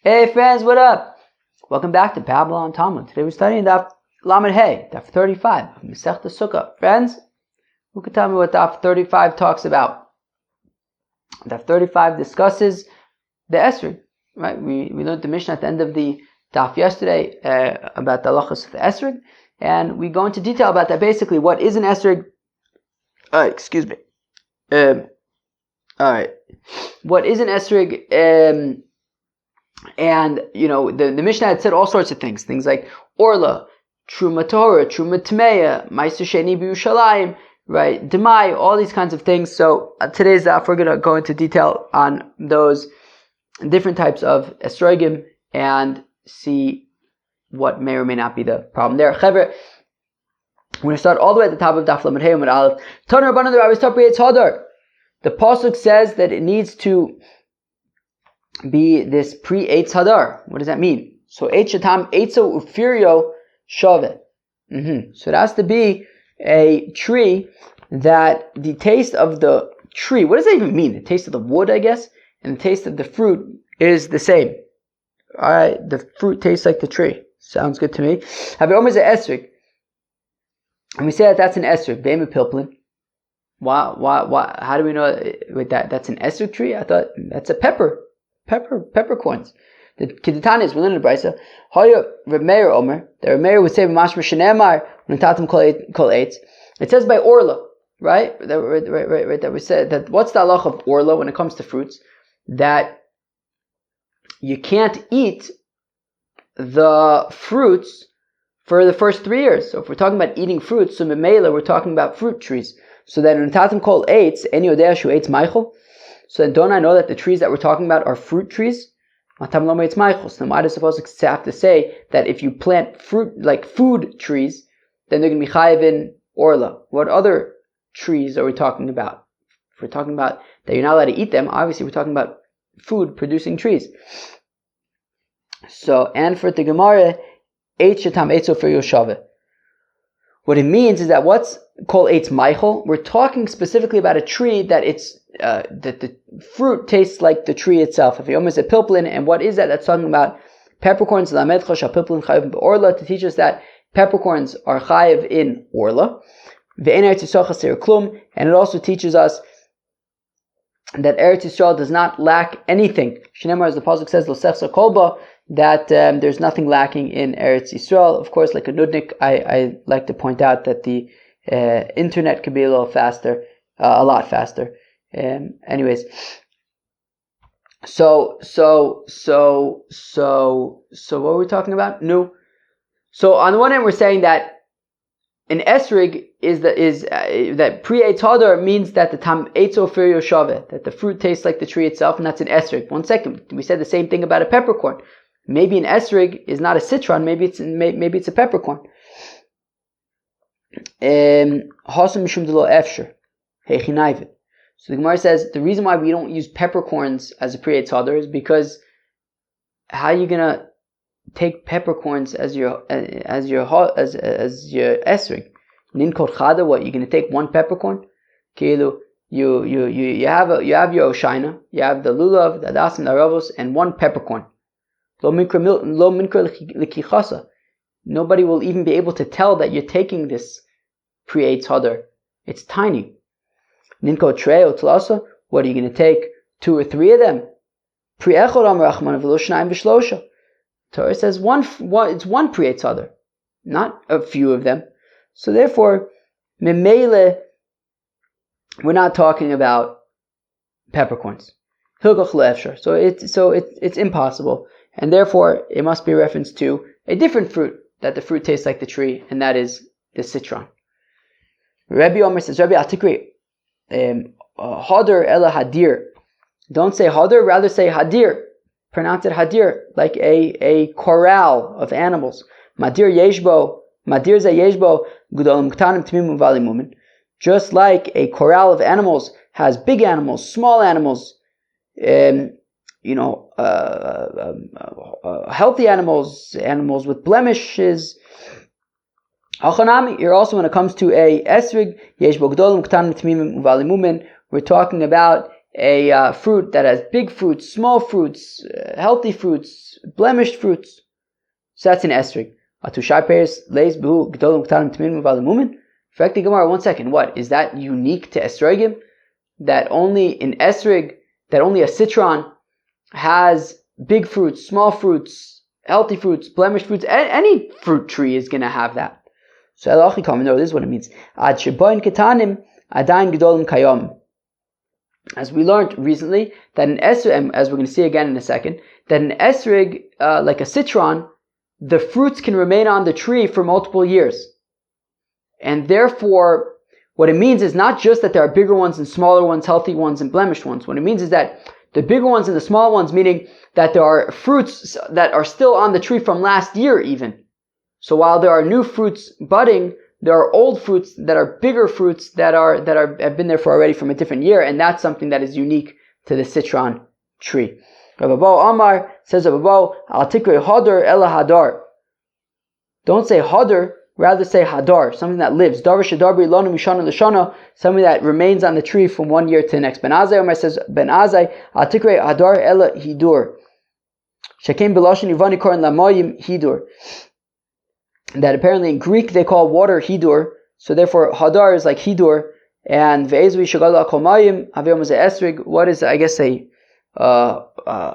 Hey friends, what up? Welcome back to Babylon Talmud. Today we're studying Daf Lamed Hey, Daf 35, Masechta Sukkah. Friends, who could tell me what Daf 35 talks about? Daf 35 discusses the Esrog, right? We learned the Mishnah at the end of the Daf yesterday about the halachos of the Esrog, and we go into detail about that. Basically, what is an Esrog? Excuse me. Alright. What is an Esrog? And, the Mishnah had said all sorts of things like Orla, Truma Torah, Truma Tmeya, Meiser Sheni B'Yushalayim, right, Demai, all these kinds of things. So today's daf, we're going to go into detail on those different types of esrogim and see what may or may not be the problem there. We're going to start all the way at the top of Daf Lamed Hey Amud Aleph. Taner Rabbanan the Rabbis Tapri Eitz Hadar. The pasuk says that it needs to be this pre-Eitz Hadar. What does that mean? So Eitz Shatam Eitzo Ufirio Shave. So it has to be a tree that the taste of the tree, what does that even mean? The taste of the wood, I guess, and the taste of the fruit is the same. Alright, the fruit tastes like the tree. Sounds good to me. Have Omer is an esrog. And we say that that's an esrog. Ve'em pilplin. Why? How do we know with that? That's an esrog tree? I thought that's a peppercorns. The Keditani is within the Brisa. Hoya Reb Meir Omer. The Reb Meir would say Mashma Shenemar when Tatum Kol Eitz. It says by Orla, right? That we said that what's the halach of Orla when it comes to fruits? That you can't eat the fruits for the first 3 years. So if we're talking about eating fruits, so Memela, we're talking about fruit trees. So that when Tatum Kol Eitz, Eni Odea Shu Eitz Meichel. So then don't I know that the trees that we're talking about are fruit trees? Then why do you suppose to have to say that if you plant fruit, like food trees, then they're going to be chayiv in Orla? What other trees are we talking about? If we're talking about that you're not allowed to eat them, obviously we're talking about food producing trees. So, and for the Gemara, Eitz Shatam Eitzo for Yoshave. What it means is that what's called Eitz Meichel, we're talking specifically about a tree that that the fruit tastes like the tree itself. If you almost a pilplin, and what is that? That's talking about peppercorns. To teach us that peppercorns are chayiv in Orla. And it also teaches us that Eretz Yisrael does not lack anything. Shneimar, as the pasuk says, that there's nothing lacking in Eretz Yisrael. Of course, like a nudnik, I like to point out that the internet could be a lot faster. Anyways, so what were we talking about? No. So on the one hand, we're saying that an esrig is that pre-Eitz Hadar means that the tam eitzo fir yoshave, that the fruit tastes like the tree itself, and that's an esrig. 1 second, we said the same thing about a peppercorn. Maybe an esrig is not a citron. Maybe it's a peppercorn. Hasam mishum delo efsher hechinayvet. So the Gemara says the reason why we don't use peppercorns as a pre-Eitz Hadar is because how are you gonna take peppercorns as your esrog? Ninkot chada, what you're gonna take one peppercorn? Kilu, you have your oshaina, you have the lulav, the adasim, the aravos, and one peppercorn. Lo minkra likichasa. Nobody will even be able to tell that you're taking this pre-Eitz Hadar. It's tiny. Ninko treo tlasa. What are you going to take? 2 or 3 of them? Pre-echod amar Rachman v'lo shnayim v'shlosha. Torah says it's one pre-Eitz Hadar, not a few of them. So therefore, memele, we're not talking about peppercorns. Hilgach le'efshar. So it's impossible, and therefore it must be a reference to a different fruit, that the fruit tastes like the tree, and that is the citron. Rabbi Omer says, Rabbi Atikri, Hadar ela hadir. Don't say Hadar, rather say Hadir. Pronounce it Hadir, like a corral of animals. Madir yeshbo, Madir ze yeshbo, gudolim ktanim tmimum valimumin. Just like a corral of animals has big animals, small animals, healthy animals with blemishes. Here also, when it comes to a esrig, yesh bo gdolim ktanim tmimim uvalimumin, we're talking about a fruit that has big fruits, small fruits, healthy fruits, blemished fruits. So that's an esrig. Effectively, Gemara, 1 second. What? Is that unique to esrogim? That only an esrig, that only a citron has big fruits, small fruits, healthy fruits, blemished fruits. Any fruit tree is going to have that. So no, this is what it means. As we learned recently, that an esrig, and as we're going to see again in a second, that an esrig, like a citron, the fruits can remain on the tree for multiple years. And therefore, what it means is not just that there are bigger ones and smaller ones, healthy ones and blemished ones. What it means is that the bigger ones and the small ones, meaning that there are fruits that are still on the tree from last year even. So while there are new fruits budding, there are old fruits that are bigger fruits that have been there for already from a different year, and that's something that is unique to the citron tree. Rav Abba Amar says, Rav Abba, Al Tikre Hadar Ela Hadar. Don't say Hadar, rather say Hadar, something that lives. Davar Shadabri Lonu Mishana Lashana, something that remains on the tree from one year to the next. Ben Azai Amar says, Ben Azai, Al Tikre Hadar Ela Hidur. Shakim Beloshin Yivani Koran Lamoyim Hidur. That apparently in Greek they call water Hidur, so therefore Hadar is like Hidur, and Ve'ezvi Shagala Komayim, Haviyom is a esrig. What is, I guess, a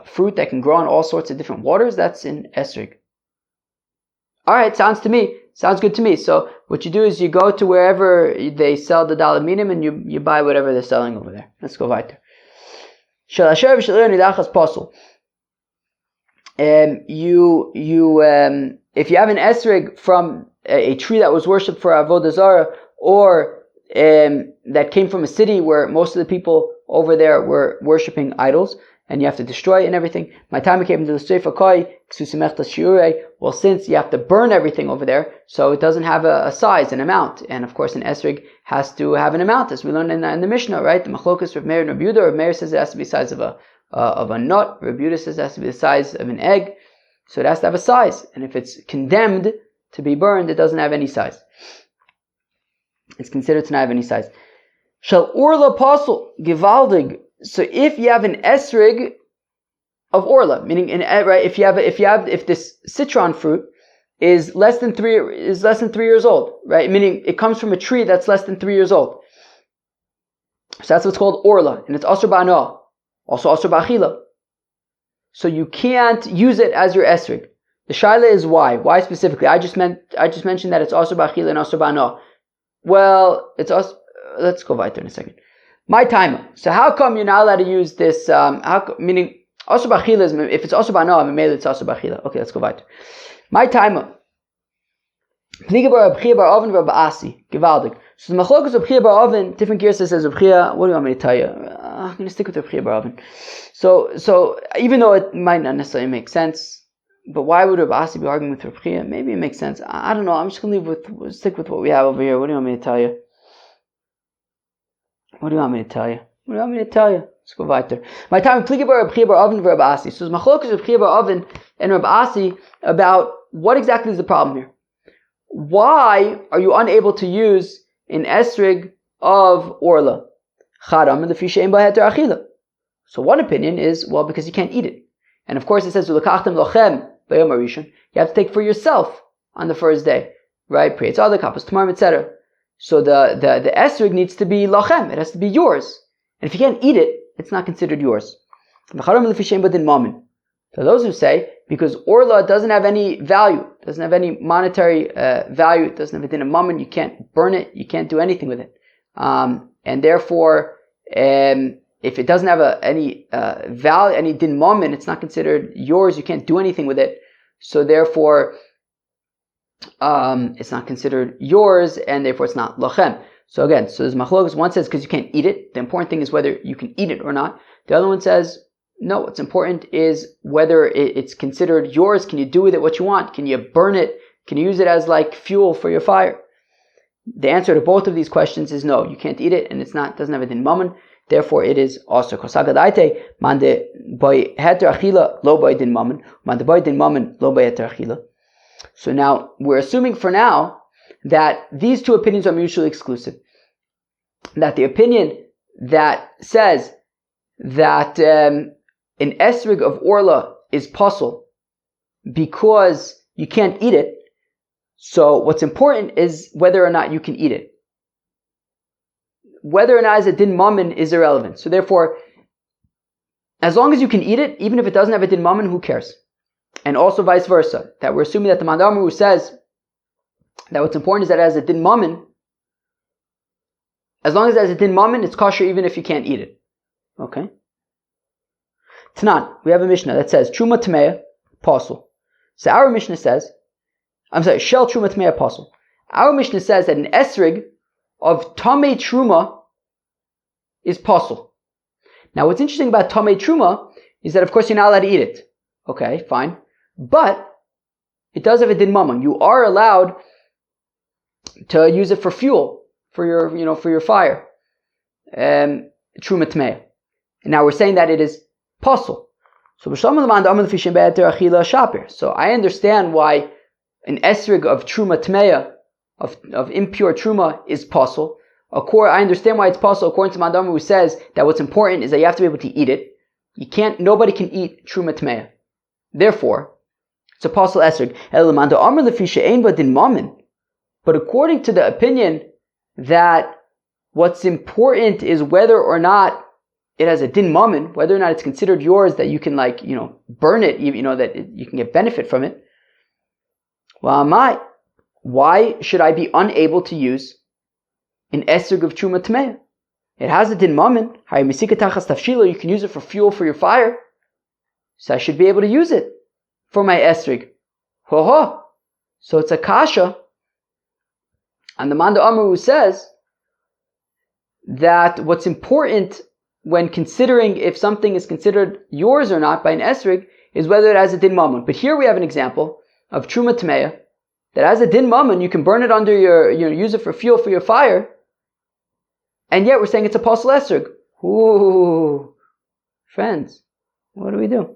fruit that can grow on all sorts of different waters? That's in esrig. Alright, sounds good to me. So what you do is you go to wherever they sell the dalaminim and you buy whatever they're selling over there. Let's go weiter. If you have an esrig from a tree that was worshipped for Avodah Zarah, or that came from a city where most of the people over there were worshipping idols, and you have to destroy it and everything. My time came to the Sefer Koi, well, since you have to burn everything over there, so it doesn't have a size, an amount. And of course, an esrig has to have an amount, as we learned in the Mishnah, right? The Machlokas Rav Meir and Rav Yehuda. Rav Meir says it has to be the size of a nut. Rav Yehuda says it has to be the size of an egg. So it has to have a size. And if it's condemned to be burned, it doesn't have any size. It's considered to not have any size. Shall Orla Apostle Givaldig. So if you have an esrig of Orla, meaning if this citron fruit is less than 3 years old, right? Meaning it comes from a tree that's less than 3 years old. So that's what's called Orla, and it's Asur Ba'ana, also Asur Ba'achila. So you can't use it as your esrig. The shaila is why? Why specifically? I just mentioned that it's Asur Ba'achila and Asur Ba'ana. Well, let's go weiter in a second. My timer. So how come you're not allowed to use this? Meaning Asur Ba'achila is, if it's Asur Ba'ana, maybe it's Asur Ba'achila. Okay, let's go weiter. My timer. Pliga bar Abchia bar Oven bar Ba'asi. Givaldig. So the Machlokas of Abchia bar Oven, different gears says Abchia. What do you want me to tell you? I'm going to stick with Abchia bar Oven. So even though it might not necessarily make sense, but why would Ba'asi be arguing with Abchia? Maybe it makes sense. I don't know. I'm just going to stick with what we have over here. What do you want me to tell you? What do you want me to tell you? Let's go weiter. My time Pliga bar Abchia bar Oven bar Ba'asi. So the Machlokas of Abchia bar Oven and Rab Asi about what exactly is the problem here. Why are you unable to use an esrig of Orla? So one opinion is, well, because you can't eat it. And of course it says, you have to take for yourself on the first day. Right? Etc. So the esrig needs to be lachem. It has to be yours. And if you can't eat it, it's not considered yours. So those who say, because Orla doesn't have any value, doesn't have any monetary value, it doesn't have a din of mammon, you can't burn it, you can't do anything with it. And therefore, if it doesn't have any value, any din mammon, it's not considered yours, you can't do anything with it. So therefore, it's not considered yours, and therefore it's not lachem. So again, so there's machlokas. One says because you can't eat it. The important thing is whether you can eat it or not. The other one says, no, what's important is whether it's considered yours. Can you do with it what you want? Can you burn it? Can you use it as like fuel for your fire? The answer to both of these questions is no, you can't eat it, and doesn't have a din mammon. Therefore, it is also kosagadaite mande by heter achila lo by din mammon, mande by din mammon lo by heter achila. So now we're assuming for now that these two opinions are mutually exclusive. That the opinion that says that an esrig of orla is puzzle because you can't eat it. So what's important is whether or not you can eat it. Whether or not it's a din mammon is irrelevant. So therefore, as long as you can eat it, even if it doesn't have a din mammon, who cares? And also vice versa, that we're assuming that the Mandamar who says that what's important is that it has a din mammon. As long as it has a din mammon, it's kosher even if you can't eat it. Okay? Tanan, we have a Mishnah that says, Truma Tmeya, apostle. So our Mishnah says, Shel Truma Tmeya, apostle. Our Mishnah says that an esrig of Tamei Truma is apostle. Now what's interesting about Tamei Truma is that of course you're not allowed to eat it. Okay, fine. But it does have a din mammon. You are allowed to use it for fuel, for your fire. Truma Tmeya. And now we're saying that it is puzzle. So I understand why an esrig of truma tmeya, of impure truma, is puzzle. I understand why it's puzzle according to Mandamar who says that what's important is that you have to be able to eat it. Nobody can eat truma tmeya. Therefore, it's a puzzle esrig. But according to the opinion that what's important is whether or not it has a din mammon, whether or not it's considered yours, that you can burn it, that you can get benefit from it. Well, why should I be unable to use an esrig of truma tmeya? It has a din mammon. You can use it for fuel for your fire. So I should be able to use it for my esrig. So it's a kasha. And the Manda Amar who says that what's important when considering if something is considered yours or not by an esrig is whether it has a din mammon. But here we have an example of truma tmeya that has a din mammon. You can burn it under use it for fuel for your fire, and yet we're saying it's a puzzle esrig. Ooh, friends, what do we do?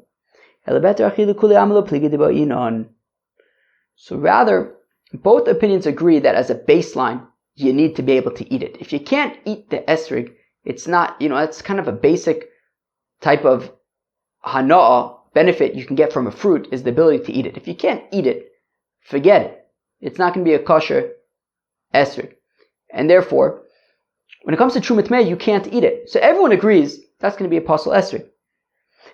So rather, both opinions agree that as a baseline, you need to be able to eat it. If you can't eat the esrig, it's not, it's kind of a basic type of hana'ah benefit you can get from a fruit is the ability to eat it. If you can't eat it, forget it. It's not going to be a kosher esrig. And therefore, when it comes to truma tmeya, you can't eat it. So everyone agrees that's going to be a puzzle esrig.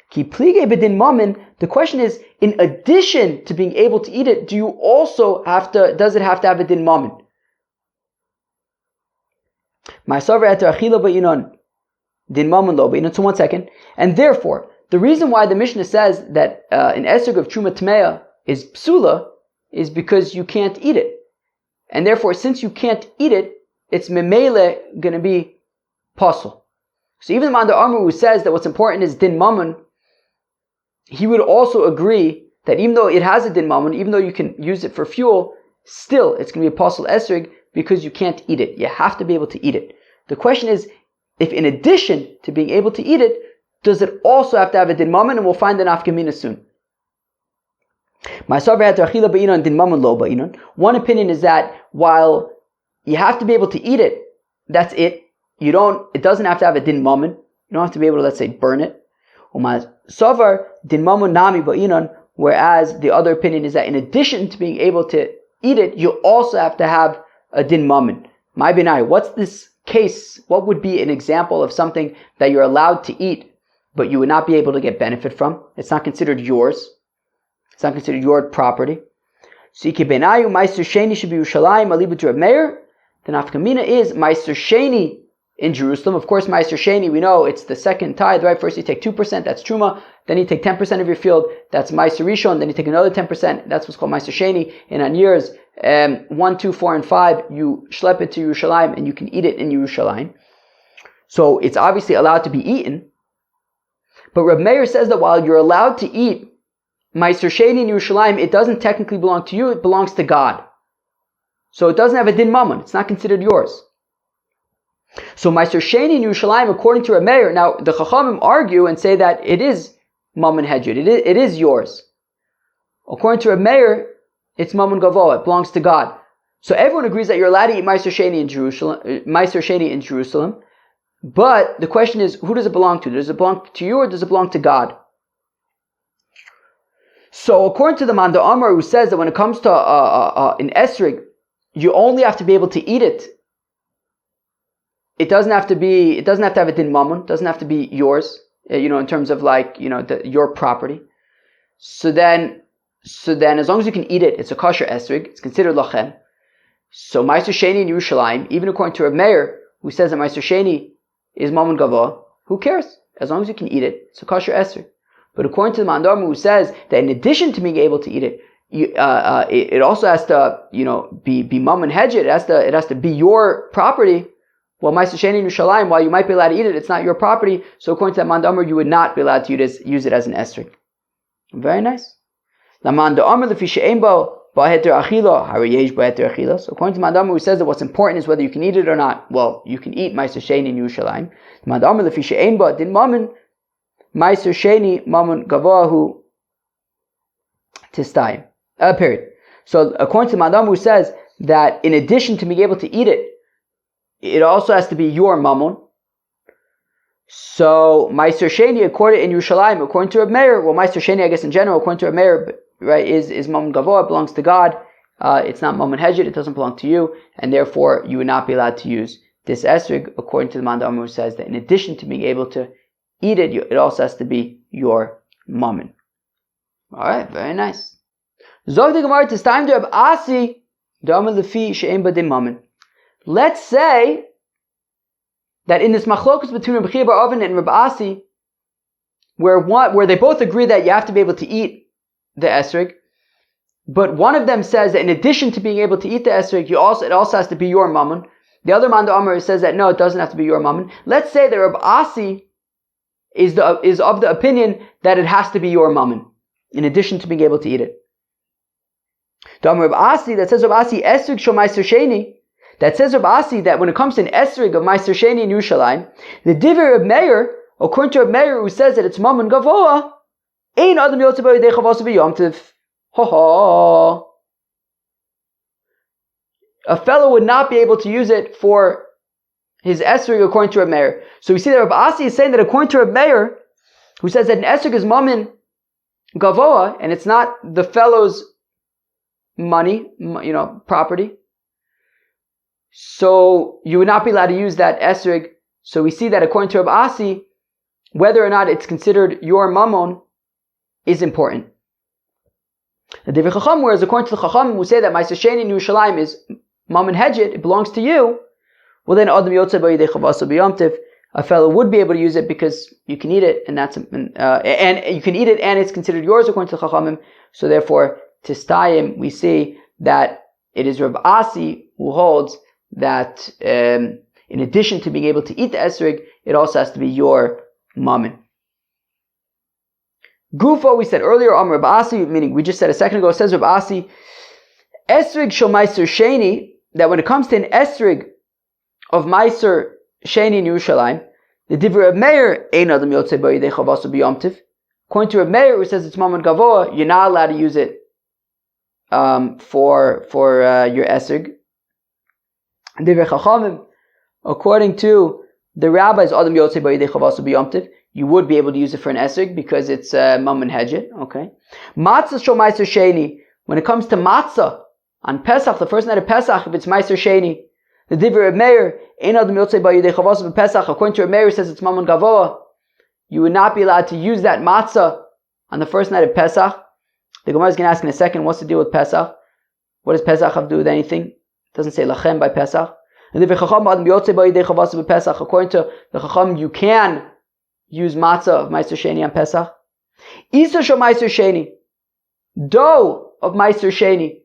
Ki plige bedin mammon, the question is, in addition to being able to eat it, does it have to have a din mammon? So 1 second. And therefore, the reason why the Mishnah says that an esrig of truma tmeya is psula is because you can't eat it. And therefore, since you can't eat it, it's memele going to be pasul. So even the Manda Amar who says that what's important is din mammon, he would also agree that even though it has a din mammon, even though you can use it for fuel, still it's going to be a pasul esrig because you can't eat it. You have to be able to eat it. The question is, if in addition to being able to eat it, does it also have to have a din mammon? And we'll find the nafkamina soon. One opinion is that while you have to be able to eat it, that's it. It doesn't have to have a din mammon. You don't have to be able to, let's say, burn it. Whereas the other opinion is that in addition to being able to eat it, you also have to have a din mammon. My binai, what's this case? What would be an example of something that you're allowed to eat, but you would not be able to get benefit from? It's not considered yours. It's not considered your property. So benayu meiser sheni should be Yerushalayim alibu to Reb Meir. The nafkamina is meiser sheni in Jerusalem. Of course, meiser sheni, we know it's the second tithe, right? First you take 2%, that's truma. Then you take 10% of your field, that's meiser rishon. Then you take another 10%, that's what's called meiser sheni. And on years 1, 2, 4, and 5, you schlep it to Yerushalayim and you can eat it in Yerushalayim. So it's obviously allowed to be eaten. But Reb Meir says that while you're allowed to eat meiser sheni in Yerushalayim, it doesn't technically belong to you, it belongs to God. So it doesn't have a din mammon, it's not considered yours. So meiser sheni in Yerushalayim, according to Reb Meir, now the Chachamim argue and say that it is mammon hedjud, it is yours. According to Reb Meir, it's mammon gavoa, it belongs to God. So everyone agrees that you're allowed to eat meiser sheni in Jerusalem. But the question is, who does it belong to? Does it belong to you or does it belong to God? So according to the Manda Amar, who says that when it comes to an esrig, you only have to be able to eat it. It doesn't have to have a din mammon. It doesn't have to be yours. In terms of your property. So then, as long as you can eat it, it's a kosher esrig. It's considered lachem. So Meiser Sheni in Yerushalayim, even according to Reb Meir, who says that Meiser Sheni is mammon gavah, who cares? As long as you can eat it, it's a kosher esrig. But according to the Mandar, who says that in addition to being able to eat it, it also has to, be mammon hedge. It has to be your property. Well, Meiser Sheni in Yerushalayim, while you might be allowed to eat it, it's not your property. So according to that Mandar, you would not be allowed to use it as an esrig. Very nice. So according to Mandar, who says that what's important is whether you can eat it or not. Well, you can eat Meiser Sheni in Yerushalayim. Mandar lefi she'ein ba din mammon. Meiser Sheni mammon gavahu tistayim. Period. So according to Madam, who says that in addition to being able to eat it, it also has to be your mammon. So Meiser Sheni, according in Yerushalayim, according to Reb Meir, well, Meiser Sheni, I guess in general, according to Reb Meir, right, is mammon gavoah, it belongs to God. It's not mammon hedjit, it doesn't belong to you, and therefore you would not be allowed to use this esrig, according to the Mandam, who says that in addition to being able to eat it, it also has to be your mammon. Alright, very nice. Zog the Gemara, it's time to have Asi, lefi she'em badim mammon. Let's say that in this machlokus between Rabbi Chia bar Oven and Rabbi Asi, where they both agree that you have to be able to eat the esrig, but one of them says that in addition to being able to eat the esrig, it also has to be your mammon. The other Manda Amar says that no, it doesn't have to be your mammon. Let's say that Rabbi Asi is of the opinion that it has to be your mammon, in addition to being able to eat it. The Amar Rabbi Asi, that says Rabbi Asi esrig shel Meiser Sheni, that says Rabbi Asi that when it comes to an esrig of Meiser Sheni in Yerushalayim, the divrei Reb Meir, according to Reb Meir, who says that it's mammon gavoah, ein adam yotze bo yedei chavos b'yom tiv. A fellow would not be able to use it for his esrig according to Reb Meir. So we see that Rabbi Asi is saying that according to Reb Meir, who says that an esrig is mammon gavoah, and it's not the fellow's money, property, so you would not be allowed to use that esrig. So we see that according to Rabbi Asi, whether or not it's considered your mammon is important. The Divrei Chacham, whereas according to the Chacham, who say that Meiser Sheni in Yerushalayim is mammon hedjit, it belongs to you, well then Adam Yotzei Bo Yedei Chavaso B'Yom Tiv, a fellow would be able to use it because you can eat it, and you can eat it, and it's considered yours according to the Chachamim. So therefore, Tistayim, we see that it is Rabbi Asi who holds that in addition to being able to eat the esrig, it also has to be your mammon. Gufo, we said earlier, Rabbi Asi, meaning we just said a second ago, says Rabbi Asi, esrig shel Meiser Sheni, that when it comes to an esrig of Meiser Sheni in Yerushalayim, the divrei Reb Meir, ein adam yotzei bo yedei chavaso b'yom tiv. According to Reb Meir, who says it's mammon gavoah, you're not allowed to use it for your esrig. Divrei Chachamim, according to the rabbis, adam yotzei bo yedei chavaso b'yom tiv, you would be able to use it for an esrig because it's mammon hedjit. Okay. Matzah shel Meiser Sheni, when it comes to matzah on Pesach, the first night of Pesach, if it's Meiser Sheni, the divrei Reb Meir, ein adam yotzei bo yedei chavaso b'Pesach, according to Reb Meir, says it's mammon gavoah, you would not be allowed to use that matzah on the first night of Pesach. The Gemara is going to ask in a second, what's the deal with Pesach? What does Pesach have to do with anything? It doesn't say lachem by Pesach. According to the Chacham, you can use matzah of Meiser Sheni on Pesach. Isa shel Meiser Sheni, dough of Meiser Sheni.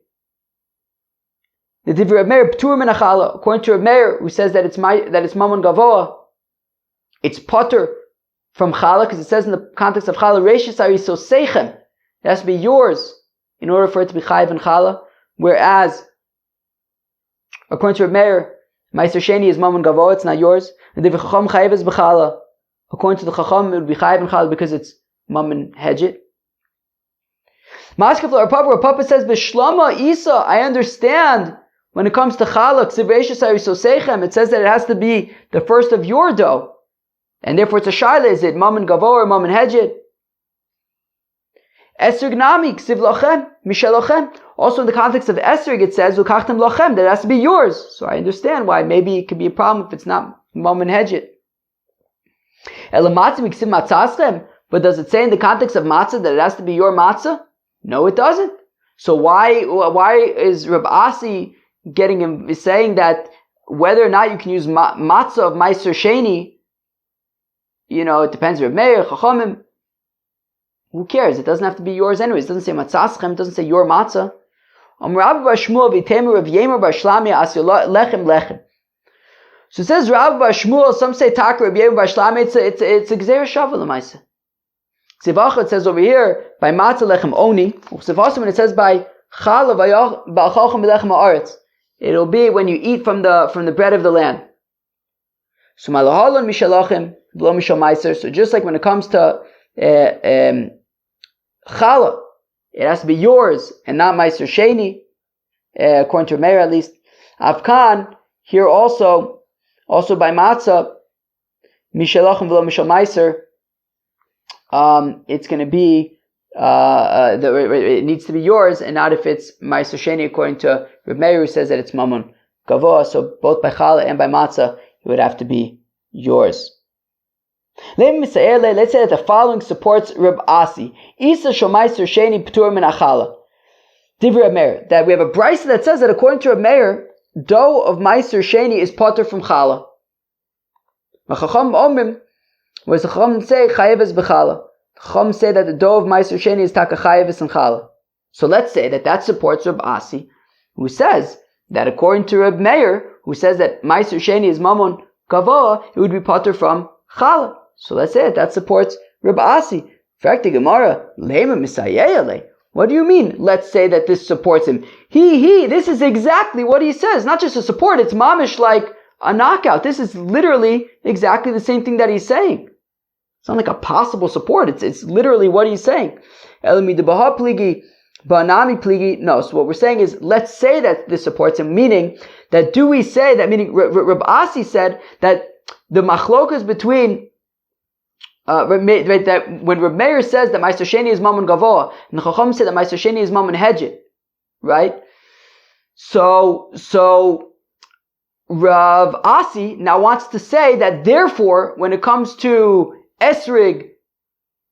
The divrei Reb Meir p'tur min achala. According to Reb Meir, who says that it's mammon gavoah, it's potter from challah, because it says in the context of challah, reishis hariso seichem. It has to be yours in order for it to be chayiv in challah. Whereas, according to Reb Meir, Meiser Sheni is mammon gavoah, it's not yours. The divrei Chacham chayiv is b'challah. According to the Chacham, it would be chayiv in challah because it's mammon hedjit. Maskef Rav Papa says, B'shlama Isa, I understand when it comes to challah, it says that it has to be the first of your dough. And therefore it's a shaila, is it mammon gavo or mammon hedjit? Esrig nami, ksiv lochem, mishel lochem. Also in the context of esrig it says, ukachtem lochem, that it has to be yours. So I understand why maybe it could be a problem if it's not mammon hedjit. Elamatzim ksiv matzaschem. But does it say in the context of matzah that it has to be your matzah? No, it doesn't. So why is Reb Asi saying that whether or not you can use matzah of Meiser Sheni, it depends. Reb Meir, Chachamim, who cares? It doesn't have to be yours anyways. It doesn't say matzaschem, it doesn't say your matzah. So it says Rav Bar Shmuel, some say Taka Reb Yemer Bar Shlami, it's a Gzeir Shavah l'maisa. It says over here, by matzah lechem oni, when it says by chala ba'achalchem b'lechem ha'aretz, it'll be when you eat from the bread of the land. So malahalon mishalachim b'lo mishal meiser. So just like when it comes to chala, it has to be yours and not meiser sheni, according to Meir at least. Afkan, here also by matzah mishalachim b'lo mishal meiser. It's going to be it needs to be yours, and not if it's Ma'aser Sheni, according to Reb Meir, who says that it's Mammon Gavoa. So both by Challah and by Matzah, it would have to be yours. Let's say that the following supports Reb Asi. Isa Shomaiser Sheni P'tur Min Achala. Divrei Reb Meir, that we have a brisa that says that according to Reb Meir, dough of Ma'aser Sheni is potter from Challah. Chacham Omrim, whereas the Chacham say chayeves b'chala. The Chacham say that the dough of Ma'aser Sheni is taka chayeves and chala. So let's say that supports Reb Asi, who says that according to Reb Meir, who says that Ma'aser Sheni is mammon gavoa, it would be potter from chala. So let's say that supports Reb Asi. In fact, the Gemara, lema misayeyale. What do you mean? Let's say that this supports him. This is exactly what he says. Not just a support, it's mamish like a knockout. This is literally exactly the same thing that he's saying. It's not like a possible support. It's literally what he's saying. No, so what we're saying is, let's say that this supports him, meaning that Reb Asi said that the machlokas between that when Reb Meir says that Ma'aser Sheni is Mammon Gavoa, and the Chacham said that Ma'aser Sheni is Mammon Hedjit, right? So Rav Asi now wants to say that therefore, when it comes to Esrig,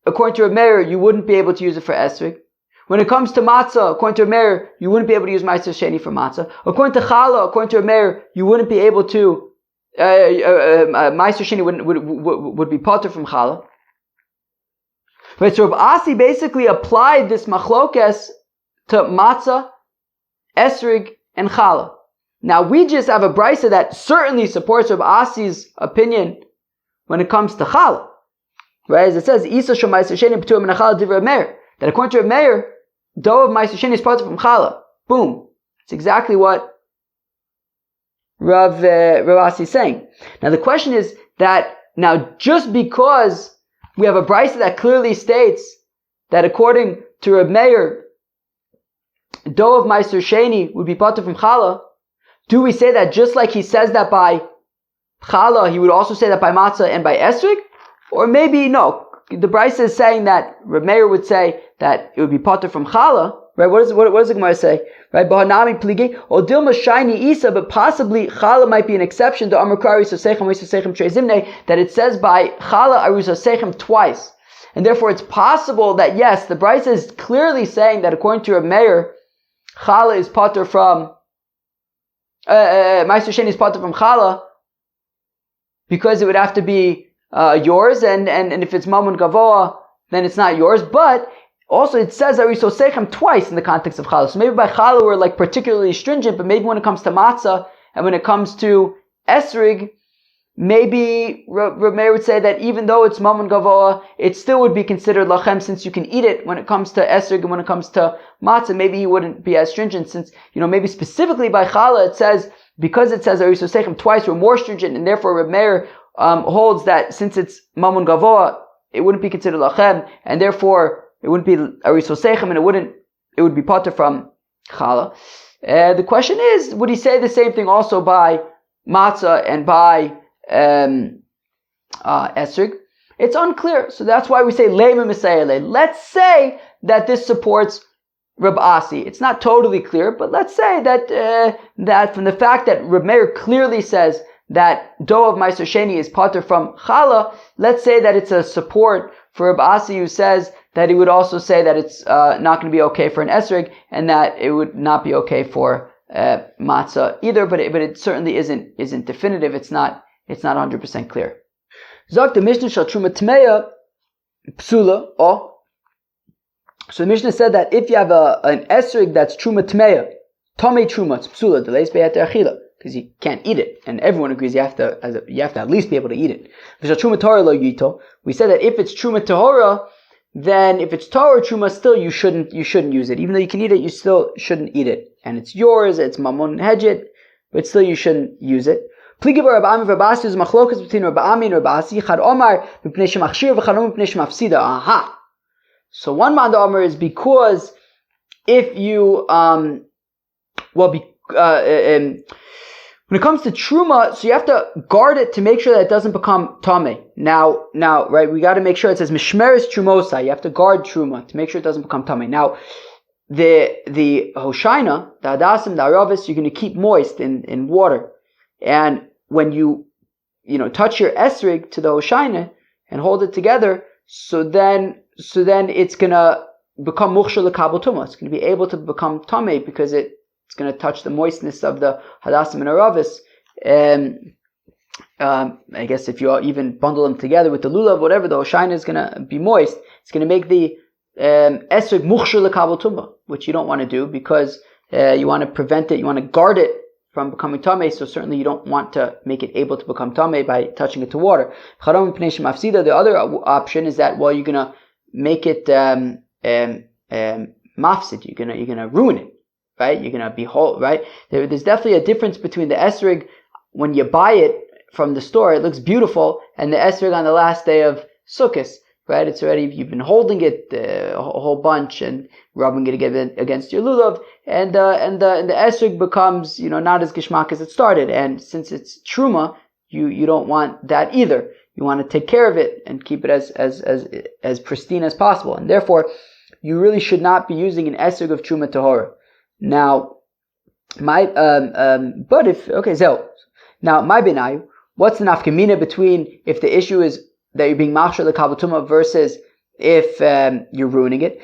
according to Rav Meir, you wouldn't be able to use it for Esrig. When it comes to Matzah, according to Rav Meir, you wouldn't be able to use Ma'aser Sheni for Matzah. According to Challah, according to Rav Meir, you wouldn't be able to, Ma'aser Sheni would be potter from Challah. Right, so Rav Asi basically applied this machlokes to Matzah, Esrig, and Challah. Now we just have a brisa that certainly supports Rav Asi's opinion when it comes to Challah. Right, as it says, Isa shel Ma'aser Sheni p'tur min Challah divrei Rav Meir. That according to Rav Meir, dough of Ma'aser Sheni is potter from Challah. Boom. It's exactly what Rav Asi is saying. Now the question is that now just because we have a brisa that clearly states that according to Rav Meir, dough of Ma'aser Sheni would be potter from Challah, do we say that just like he says that by Challah, he would also say that by Matzah and by Esrig? Or maybe no. The brisa is saying that Rav Meir would say that it would be potter from Challah, right? What does the Gemara say? Right? Bahanami plige, or Dilma shiny Isa, but possibly Challah might be an exception to Amar Kari Sosechem Sosechem Trezimne, that it says by Challah Arusosechem twice. And therefore it's possible that yes, the brisa is clearly saying that according to Rav Meir, Challah is potter from Ma'aser Sheni is potter from Challah, because it would have to be yours, and if it's Mammon Gavoa, then it's not yours. But also it says Arisosechem twice in the context of Challah. So maybe by Challah we're like particularly stringent, but maybe when it comes to Matzah and when it comes to Esrig, maybe Rav Meir would say that even though it's Mammon Gavoa, it still would be considered Lachem, since you can eat it when it comes to Esrig and when it comes to Matzah. Maybe he wouldn't be as stringent, since, maybe specifically by Challah it says, because it says Arisosechem twice, we're more stringent, and therefore Rav Meir holds that since it's Mammon Gavoa, it wouldn't be considered Lachem, and therefore it wouldn't be Arisosechem, and it would be potter from Challah. The question is, would he say the same thing also by Matzah and by esrig. It's unclear, so that's why we say Lema Misayele. Let's say that this supports Reb Asi. It's not totally clear, but let's say that that from the fact that Reb Meir clearly says that dough of Meiser Sheni is pater from Chala, let's say that it's a support for Reb Asi who says that he would also say that it's not going to be okay for an esrig and that it would not be okay for matzah either. But it certainly isn't definitive. It's not 100% clear. Zok the Mishnah shal truma tmeya psula. So the Mishnah said that if you have an esrig that's truma tmeya, tomei truma, it's psula, delays be'eter achila, because you can't eat it, and everyone agrees you have to at least be able to eat it. Truma tahora lo yito. We said that if it's truma tahora, then if it's tahora truma, still you shouldn't use it, even though you can eat it, you still shouldn't eat it, and it's yours, it's mamon hedget, but still you shouldn't use it. Pligi Rabbi Ami Rabbi Asi is machlokas between Rabbi Ami and Rabbi Asi. Chad Omar mipnei shemachshir v'chad Omar mipnei shemafsida. Aha. So one man Omar is because if you when it comes to truma, so you have to guard it to make sure that it doesn't become tameh. Now, right? We got to make sure it says mishmeres trumosa. You have to guard truma to make sure it doesn't become tameh. Now, the hoshaina, the hadasim, the aravis, you're going to keep moist in water. And when you touch your esrig to the hoshaina and hold it together, so then it's gonna become mukhshal l'kabel tumah. It's gonna be able to become tameh because it's gonna touch the moistness of the hadasim and aravis. I guess if you even bundle them together with the lulav, whatever, the hoshaina is gonna be moist. It's gonna make the esrig mukhshal l'kabel tumah, which you don't want to do because you want to prevent it. You want to guard it from becoming tameh, so certainly you don't want to make it able to become tameh by touching it to water. The other option is that you're gonna make it mafsid. You're gonna ruin it, right? You're gonna be whole, right? There's definitely a difference between the esrig when you buy it from the store, it looks beautiful, and the esrig on the last day of Sukkot. Right, it's already, you've been holding it a whole bunch and rubbing it against your lulav, and the esrig becomes, not as gishmak as it started. And since it's truma, you don't want that either. You want to take care of it and keep it as pristine as possible. And therefore, you really should not be using an esrig of truma tahora. Now, my benayu, what's the nafkamina between if the issue is that you're being machshir l'kabel tumah versus if you're ruining it?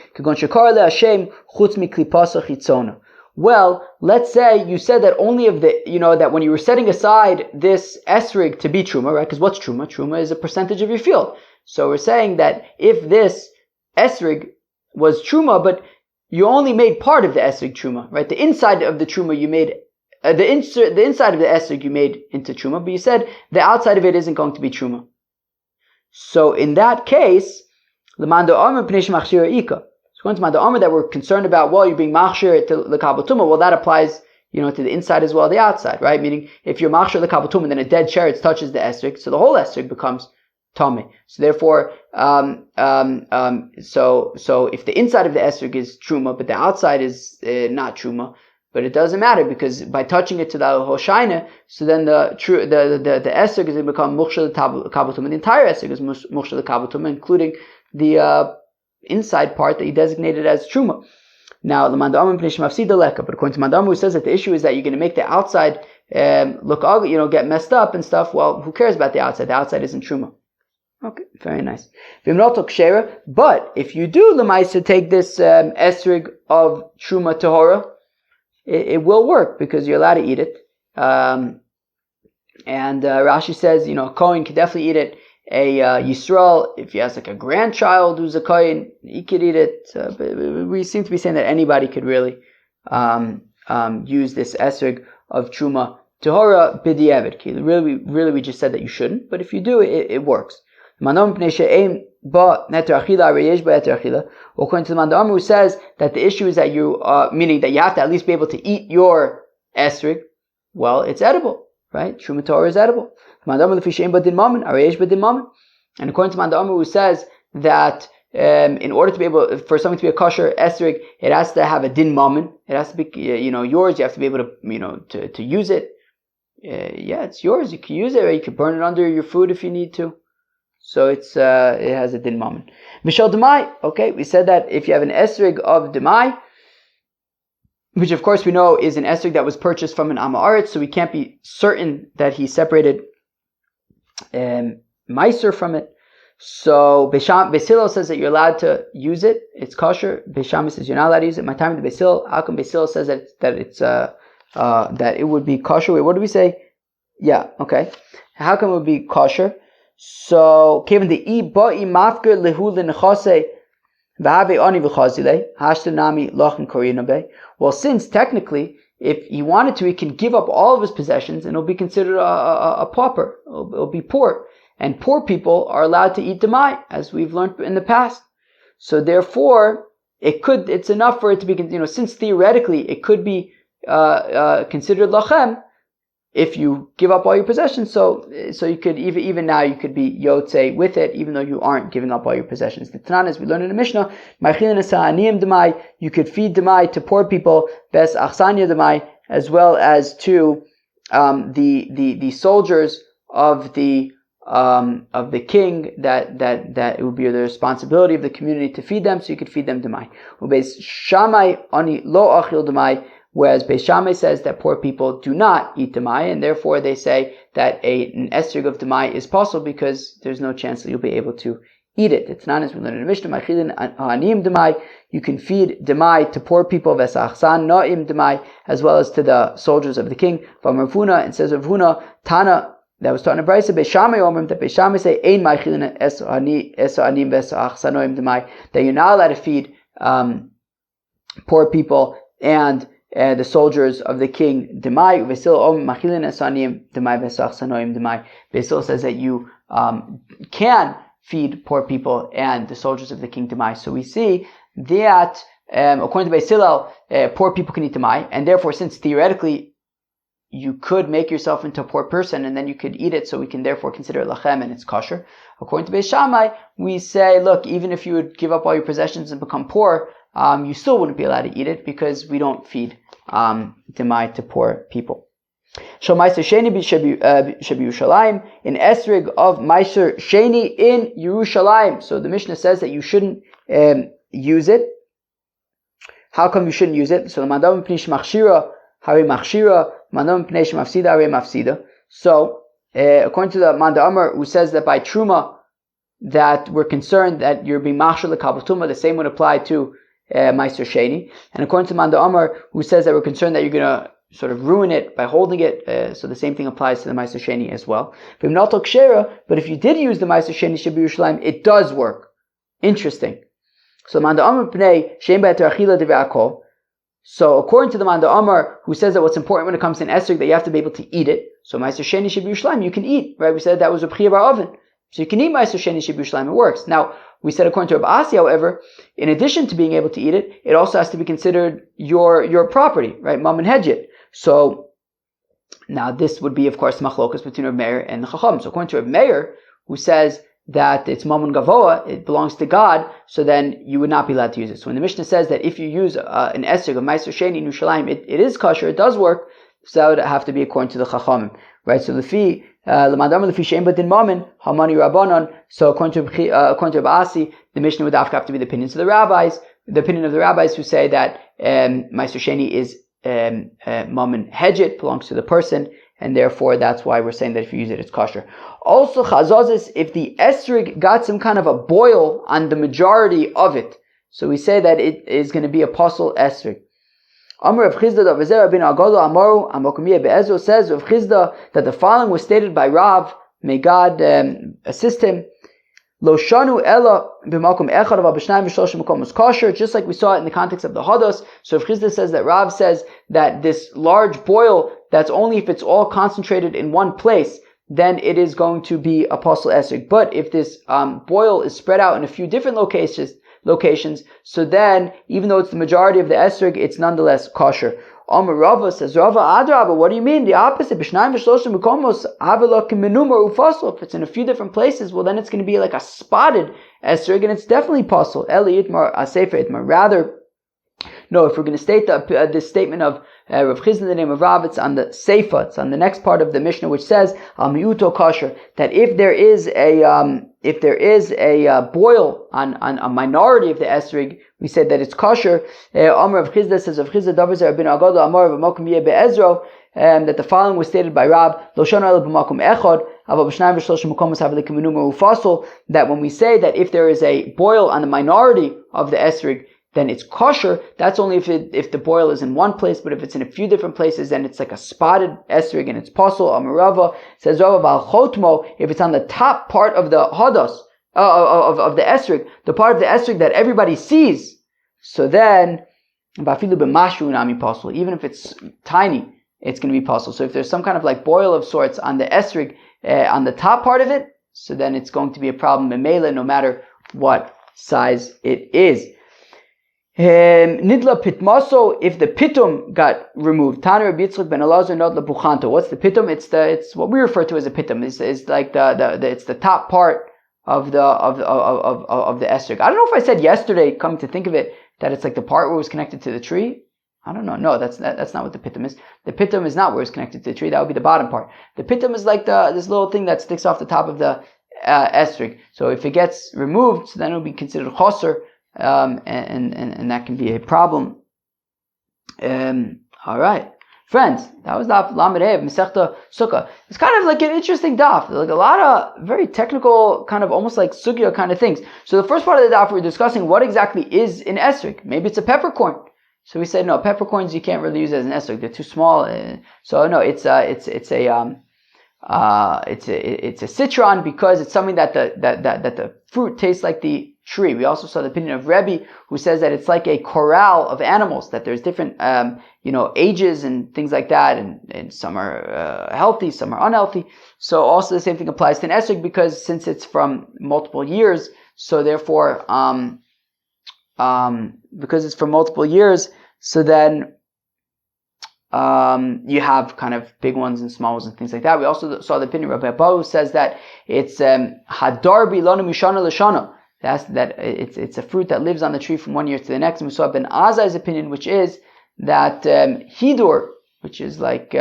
Well, let's say you said that only of that when you were setting aside this esrig to be truma, right? Because what's truma? Truma is a percentage of your field. So we're saying that if this esrig was truma, but you only made part of the esrig truma, right? The inside of the truma you made, the inside of the esrig you made into truma, but you said the outside of it isn't going to be truma. So in that case, l'mando amar pnei shemachshir ika. So once mando amar that we're concerned about, you're being machshir to l'kabel tumah. Well, that applies, to the inside as well, the outside, right? Meaning, if you're machshir l'kabel tumah, then a dead sheretz touches the esrig, so the whole esrig becomes tameh. So therefore, so if the inside of the esrig is truma, but the outside is not truma, but it doesn't matter because by touching it to the hoshaina, so then the esrig is going to become mukhshal l'kabel tumah. The entire esrig is mukhshal l'kabel tumah, including the inside part that you designated as truma. Now, but according to Mandam, who says that the issue is that you're going to make the outside look ugly, get messed up and stuff. Well, who cares about the outside? The outside isn't truma. Okay, very nice. But if you do l'maisa take this esrig of truma tahora, it will work because you're allowed to eat it. And Rashi says, a Kohen could definitely eat it. A Yisrael, if he has like a grandchild who's a Kohen, he could eat it. But we seem to be saying that anybody could really use this esrig of truma tahora b'diavad. Really, we just said that you shouldn't, but if you do, it works. According to the Mandam, who says that the issue is that you, meaning that you have to at least be able to eat your esrig. Well, it's edible, right? Truma tahora is edible. And according to Mandam, who says that in order to be able for something to be a kosher esrig, it has to have a din mammon. It has to be, yours. You have to be able to, to use it. Yeah, it's yours. You can use it, or you can burn it under your food if you need to. So it has a din mammon. Mishal demai. Okay, we said that if you have an esrig of demai, which of course we know is an esrig that was purchased from an Amaretz, so we can't be certain that he separated Meiser from it. So Beis Hillel says that you're allowed to use it; it's kosher. Beis Shammai says you're not allowed to use it. My time to Beis Hillel, how come Beis Hillel says that it's that it would be kosher? Wait, what do we say? Yeah, okay. How come it would be kosher? So given the ba'i mafker lehu l'nechase v'havei ani v'chazile hashtanami lachem korinabe. Well, since technically, if he wanted to, he can give up all of his possessions, and it'll be considered a pauper. It'll be poor. And poor people are allowed to eat demai, as we've learned in the past. So therefore, it's enough for it to be, since theoretically it could be considered lachem if you give up all your possessions. So you could even now you could be yotze with it, even though you aren't giving up all your possessions. The Tanan, as we learned in the Mishnah, you could feed demai to poor people, bes achsanya demai, as well as to the soldiers of the king, that it would be the responsibility of the community to feed them, so you could feed them demai. Beis Shammai ani lo achil demai, whereas Beis Shammai says that poor people do not eat demai, and therefore they say that an esrig of demai is possible because there's no chance that you'll be able to eat it. It's not as we learned in the Mishnah. You can feed demai to poor people, vesachsan na'im demai, as well as to the soldiers of the king. From Rav Huna, it says Rav Huna Tana, that was taught in Brisa, Beis Shammai Omrim, that Beis Shammai say ein ma'achilin es anim vesachsan na'im demai, that you're not allowed to feed poor people and the soldiers of the king demai. Vesil om machilin esanim demai vesachsanoim demai. Vesil says that you can feed poor people and the soldiers of the king demai. So we see that according to Beis Hillel, poor people can eat demai, and therefore, since theoretically you could make yourself into a poor person and then you could eat it, so we can therefore consider it lachem and it's kosher. According to Beis Shammai, we say, look, even if you would give up all your possessions and become poor, you still wouldn't be allowed to eat it because we don't feed demai to poor people. Shal Meiser Sheni Yerushalayim, in esrig of Meiser Sheni in Yerushalayim. So the Mishnah says that you shouldn't use it. How come you shouldn't use it? So the mandam pnish machshira hari machshira, mandam pnish mafsida hari mafsida. So according to the Manda Amar, who says that by truma that we're concerned that you're being machshir lekabel tuma, the same would apply to Meiser Sheni. And according to Manda Amar, who says that we're concerned that you're going to sort of ruin it by holding it, so the same thing applies to the Meiser Sheni as well. But if you did use the Meiser Sheni Shebi Yerushalayim, it does work. Interesting. So Manda Amar Pnei Shem B'Eter Achila Divrei Akol. So according to the Manda Amar, who says that what's important when it comes to an esrog, that you have to be able to eat it. So Meiser Sheni Shebi Yerushalayim, you can eat, right? We said that was a B'chiyah Bar Oven. So you can eat Meiser Sheni Shebi Yerushalayim, it works. Now, we said according to Rabbi Asi, however, in addition to being able to eat it, it also has to be considered your property, right? Mam and Hedjit. So now this would be, of course, machlokas between Rav Meir and the Chacham. So according to Rav Meir, who says that it's Mamun Gavoa, it belongs to God, so then you would not be allowed to use it. So when the Mishnah says that if you use an esrog of Meiser Sheni in Yerushalayim, it is kosher, it does work, so that would have to be according to the Chachamim, right? So the so according to Abasi, the Mishnah would have to be the opinions of the rabbis. The opinion of the rabbis who say that Meiser Sheni is Mammon Hedjit, belongs to the person, and therefore that's why we're saying that if you use it, it's kosher. Also, Chazazis, if the esrig got some kind of a boil on the majority of it, so we say that it is going to be a pasul esrig. Amar Rav Chizda of Ezer bin Agoda Amaru Amokumiyah Be'ezo says Rav Chizda that the following was stated by Rav, may God assist him. Lo shanu ela b'makom echad of abishnayim v'shloshim makom was kosher, just like we saw it in the context of the Hados. So Rav Chizda says that Rav says that this large boil, that's only if it's all concentrated in one place, then it is going to be apostle esrig. But if this boil is spread out in a few different locations, so then, even though it's the majority of the esrog, it's nonetheless kosher. Amar Rava says, Rava Adraba, what do you mean? The opposite. If it's in a few different places, well then it's going to be like a spotted esrog, and it's definitely possible. Eli Itmar Asefer Itmar. Rather, No, if we're going to state this statement of Rav Chizda in the name of Rav, it's on the Seifa, it's on the next part of the Mishnah, which says al miuto kosher, that if there is a boil on a minority of the esrig, we said that it's kosher. Amar Rav Chizda says Rav Chizda davar zeh Rabbeinu Agada Amar Rav Makom Yeh Be'ezro, that the following was stated by Rab, that when we say that if there is a boil on the minority of the esrig, then it's kosher. That's only if the boil is in one place, but if it's in a few different places, then it's like a spotted esrig and it's posel. Amarava says Rava Bal Chotmo, if it's on the top part of the hadas of the esrig, the part of the esrig that everybody sees, so then even if it's tiny, it's going to be possible. So if there's some kind of like boil of sorts on the esrig, on the top part of it, so then it's going to be a problem in Mela, no matter what size it is. Nidla pitmaso, if the pitum got removed. Taner Rabbi Yitzchak ben Elazar not lebuchanto. What's the pitum? It's what we refer to as a pitum. It's like it's the top part of the esrig. I don't know if I said yesterday, coming to think of it, that it's like the part where it was connected to the tree. I don't know. No, that's not what the pitum is. The pitum is not where it's connected to the tree. That would be the bottom part. The pitum is like this little thing that sticks off the top of the esrig. So if it gets removed, so then it will be considered choser, and that can be a problem. All right, friends, that was daf Lamed Hey of Masechta Sukkah. It's kind of like an interesting daf, like a lot of very technical, kind of almost like sugya kind of things. So the first part of the daf, we're discussing what exactly is an esrig. Maybe it's a peppercorn. So we said no, peppercorns you can't really use as an esrog; they're too small. So no, it's a citron because it's something that the fruit tastes like the tree. We also saw the opinion of Rebbe, who says that it's like a corral of animals, that there's different ages and things like that, and some are healthy, some are unhealthy. So also the same thing applies to an esrog, because since it's from multiple years, so therefore because it's for multiple years, so then you have kind of big ones and small ones and things like that. We also saw the opinion of Rabbi Abba, who says that it's hadarbi lanu mishana l'shana. That it's a fruit that lives on the tree from one year to the next. And we saw Ben Azai's opinion, which is that hidur, which is like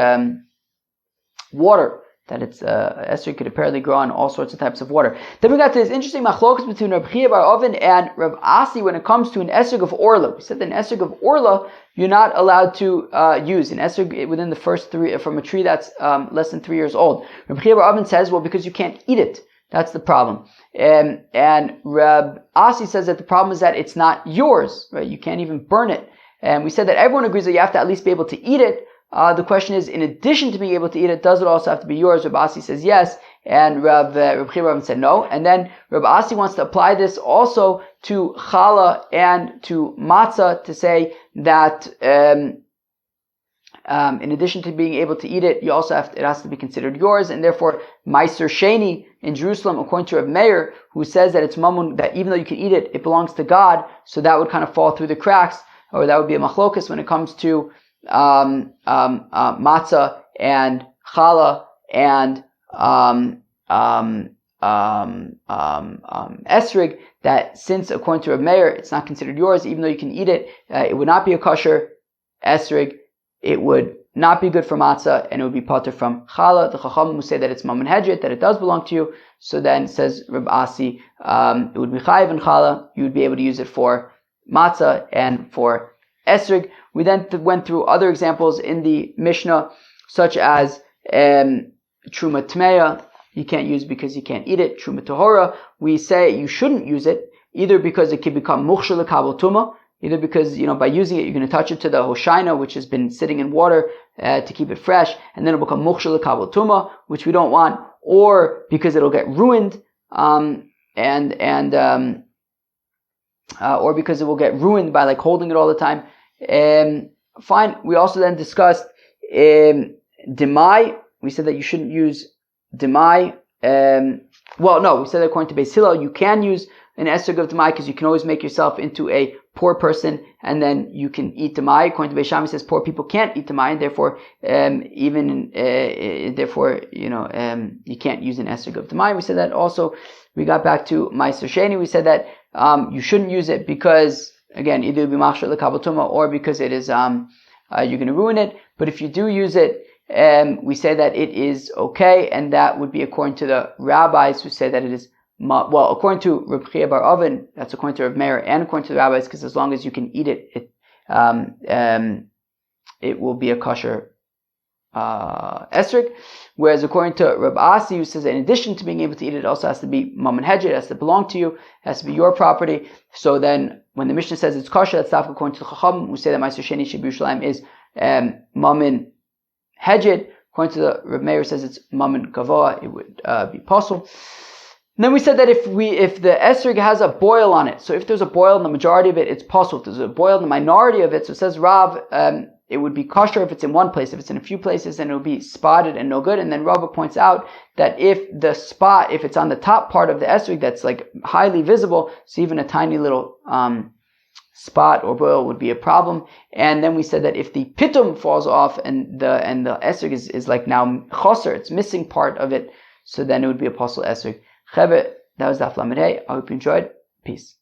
water, that it's esrog could apparently grow on all sorts of types of water. Then we got to this interesting machlokas between Rav Chia bar Oven and Rav Asi when it comes to an esrog of orla. We said that an esrog of orla you're not allowed to use an esrog within the first three from a tree that's less than 3 years old. Rav Chia bar Oven says, well, because you can't eat it. That's the problem. And Rav Asi says that the problem is that it's not yours, right? You can't even burn it. And we said that everyone agrees that you have to at least be able to eat it. The question is, in addition to being able to eat it, does it also have to be yours? Rav Asi says yes, and Rav Chia said no. And then Rav Asi wants to apply this also to challah and to matzah, to say that in addition to being able to eat it, you also it has to be considered yours, and therefore Meiser Sheni in Jerusalem, according to Rav Meir, who says that it's mamun, that even though you can eat it, it belongs to God, so that would kind of fall through the cracks, or that would be a machlokas when it comes to matzah and challah and esrog, that since according to Rav Meir it's not considered yours, even though you can eat it, it would not be a kosher esrog, it would not be good for matzah, and it would be pater from challah. The chachamim who say that it's mamun hedget, that it does belong to you, so then says Rav Asi, it would be chayiv in challah, you would be able to use it for matzah and for esrog. We then went through other examples in the Mishnah, such as truma tmeya, you can't use it because you can't eat it. Truma tahora, we say you shouldn't use it, either because it can become mukhshel l'kabel tuma, either because, by using it, you're going to touch it to the hoshaina, which has been sitting in water to keep it fresh, and then it'll become mukhshel l'kabel tuma, which we don't want, or because it'll get ruined, or because it will get ruined by like holding it all the time. Fine. We also then discussed demai. We said that you shouldn't use demai. We said that according to Beis Hillel, you can use an esrog of demai because you can always make yourself into a poor person, and then you can eat demai. According to Beis Shammai, says poor people can't eat demai, and therefore, you can't use an esrog of demai. We said that also. We got back to Meiser Sheni. We said that you shouldn't use it because again, either be machshir l'kabel tuma or because it is you're going to ruin it. But if you do use it, we say that it is okay, and that would be according to the rabbis who say that it is. Well, according to Reb Chia bar Oven, that's according to Reb Meir, and according to the rabbis, because as long as you can eat it, it will be a kosher esrog. Whereas according to Reb Asi, who says that in addition to being able to eat it, it also has to be mammon hedged, it has to belong to you, it has to be your property. So then, when the Mishnah says it's kosher, that's not according to the Chacham, who say that Ma'aser Sheni Shebiyushalayim is mammon hedged. According to the Reb Meir says it's mammon gavoa, it would be possible. And then we said that if the esrog has a boil on it, so if there's a boil in the majority of it, it's possible. If there's a boil in the minority of it, so it says Rav, it would be kosher if it's in one place. If it's in a few places, then it will be spotted and no good. And then Rava points out that if it's on the top part of the esrog that's like highly visible, so even a tiny little spot or boil would be a problem. And then we said that if the pitum falls off and the esrog is like now choser, it's missing part of it, so then it would be a possible esrog. Cheve, that was Daf Lamed Hey. I hope you enjoyed. Peace.